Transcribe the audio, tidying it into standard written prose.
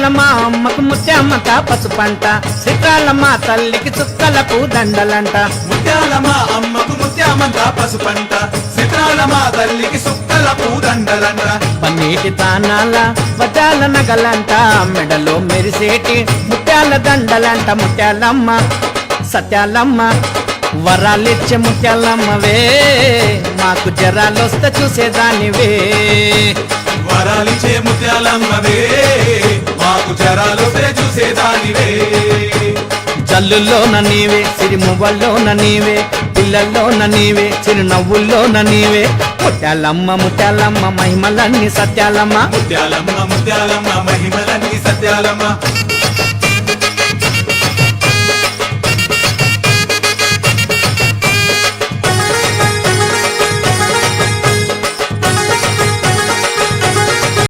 చిత్రాలమ్మ అమ్మకు ముత్యామంత పసుపంట, చిత్రాలమ్మ తల్లికి చుక్కలకు దండలంట. ముత్యాలమ్మ అమ్మకు ముత్యామంత పసుపంట, చిత్రాలమ్మ తల్లికి సుక్కల పూదండలంట. పన్నీటి తానాల వజాల నగలంట, మెడలో మెరిసేటి ముత్యాల దండలంట. ముత్యాలమ్మ సత్యాలమ్మ వరాలిచ్చే ముత్యాలమ్మవే, మాకు జరాలొస్తే చూసేదానివే. వరాలిచ్చే ముత్యాలమ్మవే, మాకు జరాలొస్తే చూసేదానివే. జల్లుల్లోన నీవే, సిరిమువ్వల్లోన నీవే, పిల్లల్లోన నీవే, చిరునవ్వుల్లోన నీవే. ముత్యాలమ్మ ముత్యాలమ్మ మహిమలన్నీ సత్యాలమ్మ. ముత్యాలమ్మ ముత్యాలమ్మ మహిమలన్నీ సత్యాలమ్మ.